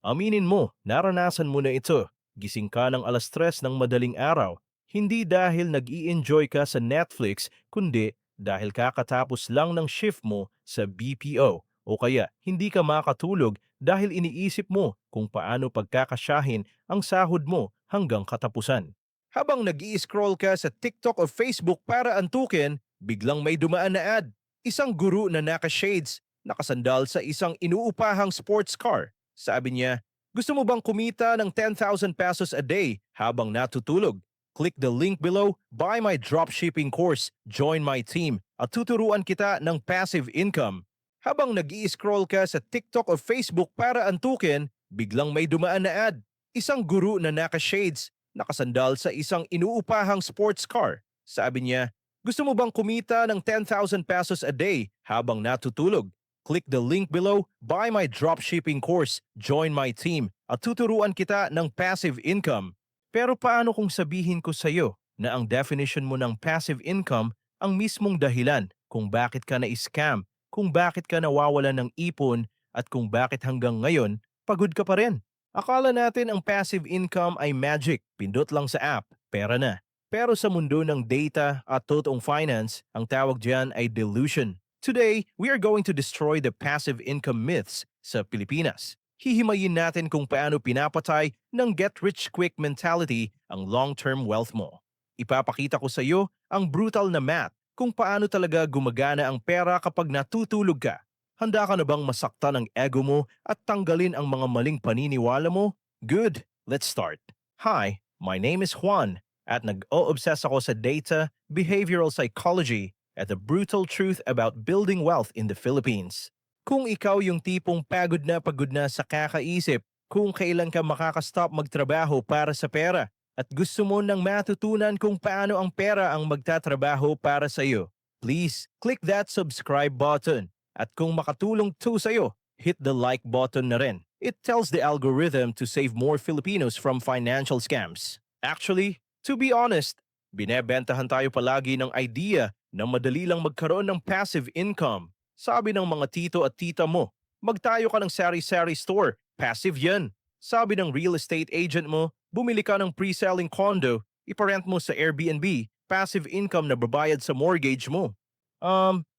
Aminin mo, naranasan mo na ito. Gising ka ng 3:00 ng madaling araw, hindi dahil nag-i-enjoy ka sa Netflix, kundi dahil kakatapos lang ng shift mo sa BPO. O kaya hindi ka makatulog dahil iniisip mo kung paano pagkakasyahin ang sahod mo hanggang katapusan. Habang nag-i-scroll ka sa TikTok o Facebook para antukin, biglang may dumaan na ad. Isang guru na naka-shades, nakasandal sa isang inuupahang sports car. Sabi niya, gusto mo bang kumita ng 10,000 pesos a day habang natutulog? Click the link below, buy my dropshipping course, join my team, at tuturuan kita ng passive income. Habang nag-i-scroll ka sa TikTok o Facebook para antukin, biglang may dumaan na ad. Isang guru na naka-shades, nakasandal sa isang inuupahang sports car. Sabi niya, gusto mo bang kumita ng 10,000 pesos a day habang natutulog? Click the link below, buy my dropshipping course, join my team, at tuturuan kita ng passive income. Pero paano kung sabihin ko sa'yo na ang definition mo ng passive income ang mismong dahilan kung bakit ka na-scam, kung bakit ka nawawalan ng ipon, at kung bakit hanggang ngayon pagod ka pa rin? Akala natin ang passive income ay magic, pindot lang sa app, pera na. Pero sa mundo ng data at totoong finance, ang tawag diyan ay delusion. Today, we are going to destroy the passive income myths sa Pilipinas. Hihimayin natin kung paano pinapatay ng get-rich-quick mentality ang long-term wealth mo. Ipapakita ko sa iyo ang brutal na math kung paano talaga gumagana ang pera kapag natutulog ka. Handa ka na bang masaktan ang ego mo at tanggalin ang mga maling paniniwala mo? Good, let's start. Hi, my name is Juan at nag-o-obsess ako sa data, behavioral psychology, at the brutal truth about building wealth in the Philippines. Kung ikaw yung tipong pagod na sa kakaisip kung kailan ka makakastop magtrabaho para sa pera at gusto mo nang matutunan kung paano ang pera ang magtatrabaho para sa iyo, please click that subscribe button. At kung makatulong to sa iyo, hit the like button na rin. It tells the algorithm to save more Filipinos from financial scams. Actually, to be honest, binebentahan tayo palagi ng idea na madali lang magkaroon ng passive income. Sabi ng mga tito at tita mo, magtayo ka ng sari-sari store, passive yan. Sabi ng real estate agent mo, bumili ka ng pre-selling condo, iparent mo sa Airbnb, passive income na babayad sa mortgage mo.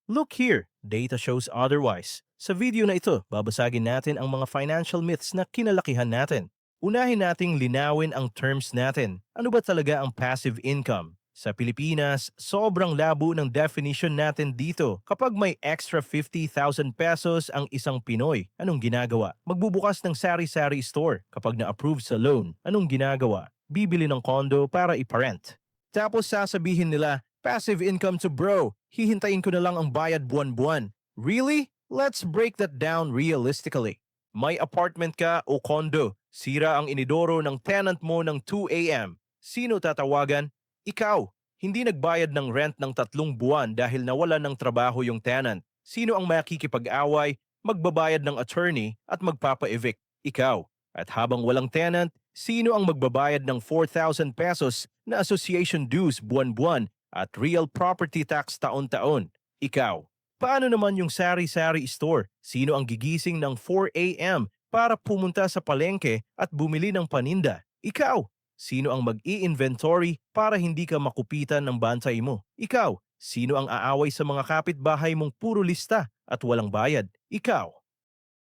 Look here, data shows otherwise. Sa video na ito, babasagin natin ang mga financial myths na kinalakihan natin. Unahin nating linawin ang terms natin. Ano ba talaga ang passive income? Sa Pilipinas, sobrang labo ng definition natin dito. Kapag may extra 50,000 pesos ang isang Pinoy, anong ginagawa? Magbubukas ng sari-sari store. Kapag na-approve sa loan, anong ginagawa? Bibili ng condo para iparent. Tapos sasabihin nila, passive income to bro, hihintayin ko na lang ang bayad buwan-buwan. Really? Let's break that down realistically. May apartment ka o condo, sira ang inidoro ng tenant mo ng 2 a.m. Sino tatawagan? Ikaw. Hindi nagbayad ng rent ng 3 buwan dahil nawalan ng trabaho yung tenant. Sino ang makikipag-away, magbabayad ng attorney at magpapa-evict? Ikaw. At habang walang tenant, sino ang magbabayad ng 4,000 pesos na association dues buwan-buwan at real property tax taon-taon? Ikaw. Paano naman yung sari-sari store? Sino ang gigising ng 4 a.m. para pumunta sa palengke at bumili ng paninda? Ikaw. Sino ang mag-i-inventory para hindi ka makupitan ng bantay mo? Ikaw. Sino ang aaway sa mga kapitbahay mong puro lista at walang bayad? Ikaw.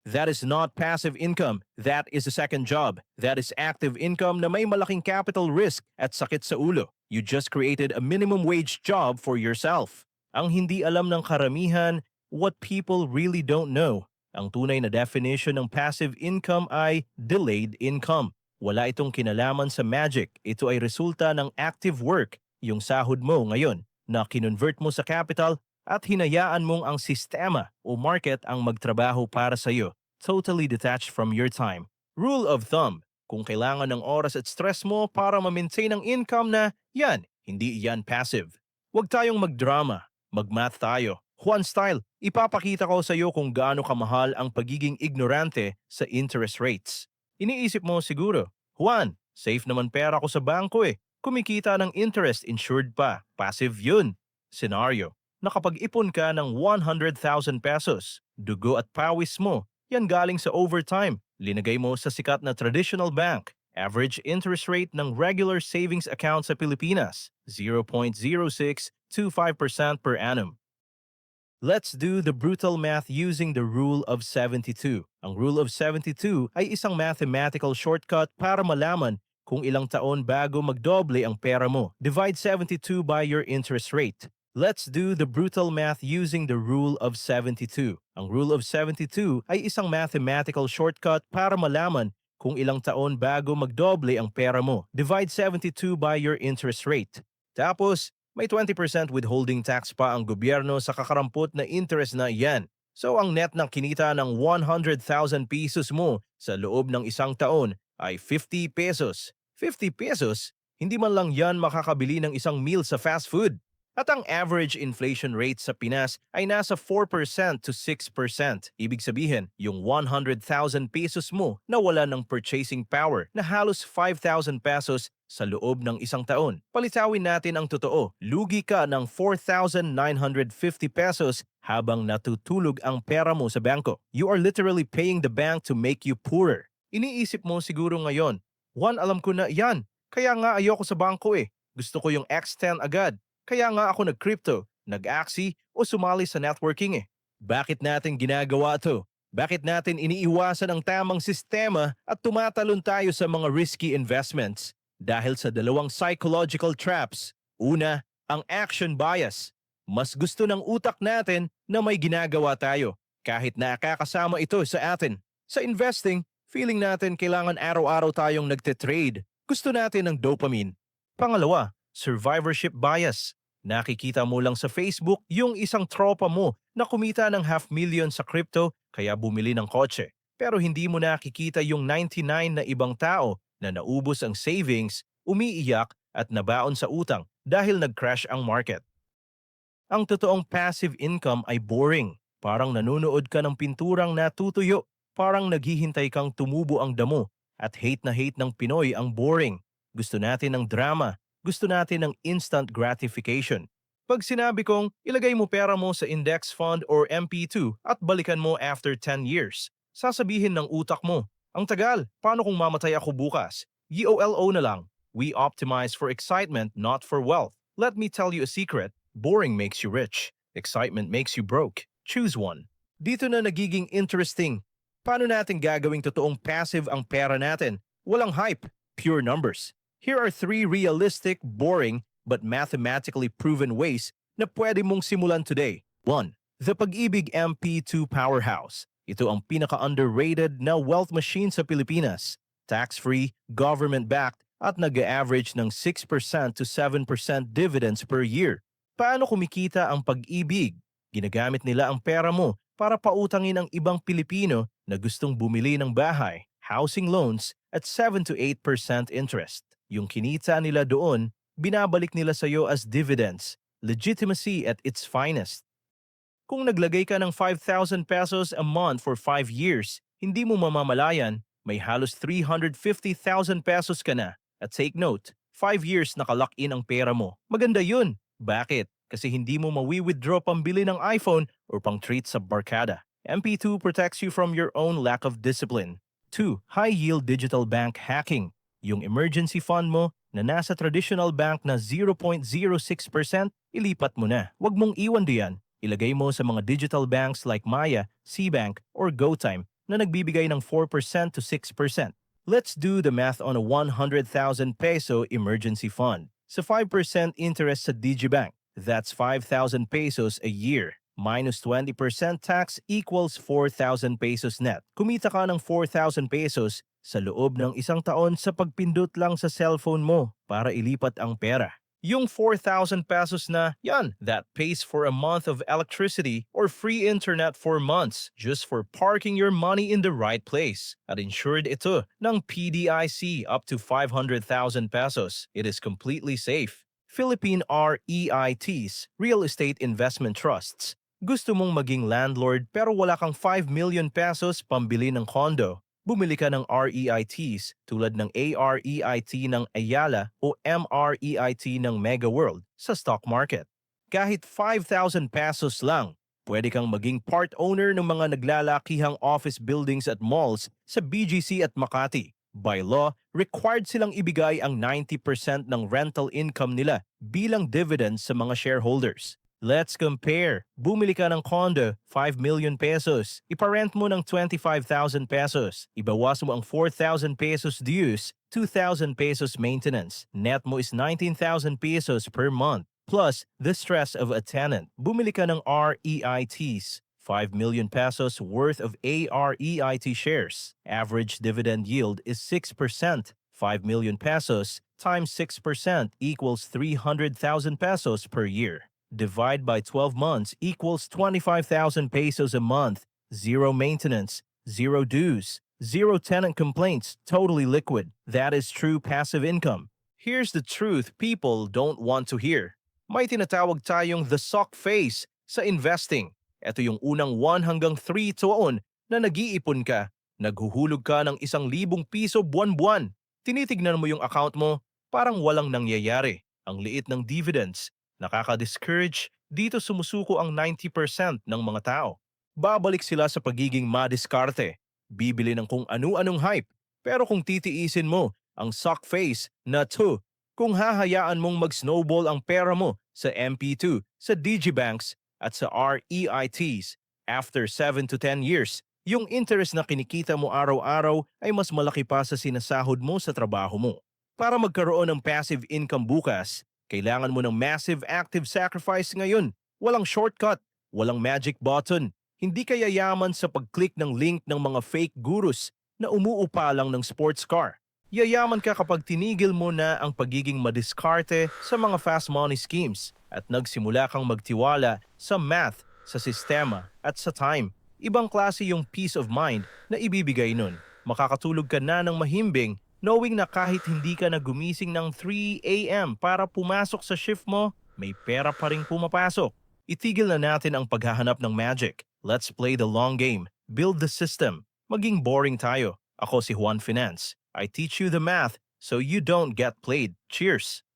That is not passive income. That is a second job. That is active income na may malaking capital risk at sakit sa ulo. You just created a minimum wage job for yourself. Ang hindi alam ng karamihan, what people really don't know. Ang tunay na definition ng passive income ay delayed income. Wala itong kinalaman sa magic. Ito ay resulta ng active work, yung sahod mo ngayon, na kinonvert mo sa capital at hinayaan mong ang sistema o market ang magtrabaho para sa iyo, totally detached from your time. Rule of thumb, kung kailangan ng oras at stress mo para ma-maintain ang income na, yan, hindi yan passive. Huwag tayong magdrama, magmath tayo. Juan style, ipapakita ko sa iyo kung gaano kamahal ang pagiging ignorante sa interest rates. Iniisip mo siguro, Juan, safe naman pera ko sa bangko eh. Kumikita ng interest insured pa, passive yun. Scenario, nakapag-ipon ka ng 100,000 pesos, dugo at pawis mo, yan galing sa overtime, Linagay mo sa sikat na traditional bank. Average interest rate ng regular savings account sa Pilipinas, 0.0625% per annum. Let's do the brutal math using the Rule of 72. Ang Rule of 72 ay isang mathematical shortcut para malaman kung ilang taon bago magdoble ang pera mo. Divide 72 by your interest rate. Let's do the brutal math using the Rule of 72. Ang Rule of 72 ay isang mathematical shortcut para malaman kung ilang taon bago magdoble ang pera mo. Divide 72 by your interest rate. Tapos, may 20% withholding tax pa ang gobyerno sa kakarampot na interest na iyan. So ang net ng kinita ng 100,000 pesos mo sa loob ng isang taon ay 50 pesos. 50 pesos? Hindi man lang yan makakabili ng isang meal sa fast food. At ang average inflation rate sa Pinas ay nasa 4% to 6%. Ibig sabihin, yung 100,000 pesos mo na wala ng purchasing power na halos 5,000 pesos sa loob ng isang taon. Palitawin natin ang totoo, lugi ka ng 4,950 pesos habang natutulog ang pera mo sa bangko. You are literally paying the bank to make you poorer. Iniisip mo siguro ngayon, Juan, alam ko na yan. Kaya nga ayoko sa bangko eh. Gusto ko yung X10 agad. Kaya nga ako nag-crypto, nag-axie o sumali sa networking eh. Bakit natin ginagawa to? Bakit natin iniiwasan ang tamang sistema at tumatalon tayo sa mga risky investments? Dahil sa dalawang psychological traps. Una, ang action bias. Mas gusto ng utak natin na may ginagawa tayo, kahit nakakasama ito sa atin. Sa investing, feeling natin kailangan araw-araw tayong nagte-trade. Gusto natin ng dopamine. Pangalawa, survivorship bias. Nakikita mo lang sa Facebook yung isang tropa mo na kumita ng 500,000 sa crypto kaya bumili ng kotse. Pero hindi mo nakikita yung 99 na ibang tao na naubos ang savings, umiiyak at nabaon sa utang dahil nag-crash ang market. Ang totoong passive income ay boring. Parang nanonood ka ng pinturang natutuyo. Parang naghihintay kang tumubo ang damo. At hate na hate ng Pinoy ang boring. Gusto natin ng drama. Gusto natin ng instant gratification. Pag sinabi kong ilagay mo pera mo sa index fund or MP2 at balikan mo after 10 years, sasabihin ng utak mo, ang tagal, paano kung mamatay ako bukas? YOLO na lang. We optimize for excitement, not for wealth. Let me tell you a secret, boring makes you rich. Excitement makes you broke. Choose one. Dito na nagiging interesting. Paano natin gagawing totoong passive ang pera natin? Walang hype, pure numbers. Here are 3 realistic, boring, but mathematically proven ways na pwede mong simulan today. 1. The Pag-ibig MP2 Powerhouse. Ito ang pinaka-underrated na wealth machine sa Pilipinas. Tax-free, government-backed, at nag-average ng 6% to 7% dividends per year. Paano kumikita ang Pag-ibig? Ginagamit nila ang pera mo para pautangin ang ibang Pilipino na gustong bumili ng bahay, housing loans, at 7 to 8% interest. Yung kinita nila doon, binabalik nila sa iyo as dividends, legitimacy at its finest. Kung naglagay ka ng 5,000 pesos a month for 5 years, hindi mo mamamalayan, may halos 350,000 pesos ka na. At take note, 5 years nakalock in ang pera mo. Maganda yun. Bakit? Kasi hindi mo mawi-withdraw pambili ng iPhone or pang treat sa barkada. MP2 protects you from your own lack of discipline. 2. High-yield digital bank hacking. Yung emergency fund mo na nasa traditional bank na 0.06%, ilipat mo na. Huwag mong iwan diyan. Ilagay mo sa mga digital banks like Maya, Cbank, or GoTime na nagbibigay ng 4% to 6%. Let's do the math on a 100,000 peso emergency fund. Sa 5% interest sa Digibank, that's 5,000 pesos a year. Minus 20% tax equals 4,000 pesos net. Kumita ka ng 4,000 pesos sa loob ng isang taon sa pagpindot lang sa cellphone mo para ilipat ang pera. Yung 4,000 pesos na, yan, that pays for a month of electricity or free internet for months just for parking your money in the right place. At insured ito ng PDIC up to 500,000 pesos. It is completely safe. Philippine REITs, Real Estate Investment Trusts. Gusto mong maging landlord pero wala kang 5 million pesos pambili ng condo. Bumili ka ng REITs tulad ng AREIT ng Ayala o MREIT ng Mega World sa stock market. Kahit 5,000 pesos lang, Pwede kang maging part owner ng mga naglalakihang office buildings at malls sa BGC at Makati. By law, required silang ibigay ang 90% ng rental income nila bilang dividends sa mga shareholders. Let's compare. Bumili ka ng condo, 5 million pesos. Iparent mo ng 25,000 pesos. Ibawas mo ang 4,000 pesos dues, 2,000 pesos maintenance. Net mo is 19,000 pesos per month. Plus, the stress of a tenant. Bumili ka ng REITs, 5 million pesos worth of AREIT shares. Average dividend yield is 6%. 5 million pesos times 6% equals 300,000 pesos per year. Divide by 12 months equals 25,000 pesos a month. Zero maintenance, zero dues, zero tenant complaints, totally liquid. That is true passive income. Here's the truth people don't want to hear. May tinatawag tayong the sock phase sa investing. Ito yung unang 1 hanggang 3 taon na nag-iipon ka. Naghuhulog ka ng 1,000 piso buwan-buwan. Tinitignan mo yung account mo, parang walang nangyayari. Ang liit ng dividends. Nakaka-discourage, dito sumusuko ang 90% ng mga tao. Babalik sila sa pagiging madiskarte. Bibili ng kung anu-anong hype. Pero kung titiisin mo, ang sock phase na to, kung hahayaan mong mag-snowball ang pera mo sa MP2, sa digibanks, at sa REITs, after 7 to 10 years, yung interest na kinikita mo araw-araw ay mas malaki pa sa sinasahod mo sa trabaho mo. Para magkaroon ng passive income bukas, kailangan mo ng massive active sacrifice ngayon. Walang shortcut, walang magic button. Hindi ka yayaman sa pag-click ng link ng mga fake gurus na umuupa lang ng sports car. Yayaman ka kapag tinigil mo na ang pagiging madiskarte sa mga fast money schemes at nagsimula kang magtiwala sa math, sa sistema at sa time. Ibang klase yung peace of mind na ibibigay nun. Makakatulog ka na ng mahimbing knowing na kahit hindi ka na gumising ng 3 a.m. para pumasok sa shift mo, may pera pa ring pumapasok. Itigil na natin ang paghahanap ng magic. Let's play the long game. Build the system. Maging boring tayo. Ako si Juan Finance. I teach you the math so you don't get played. Cheers!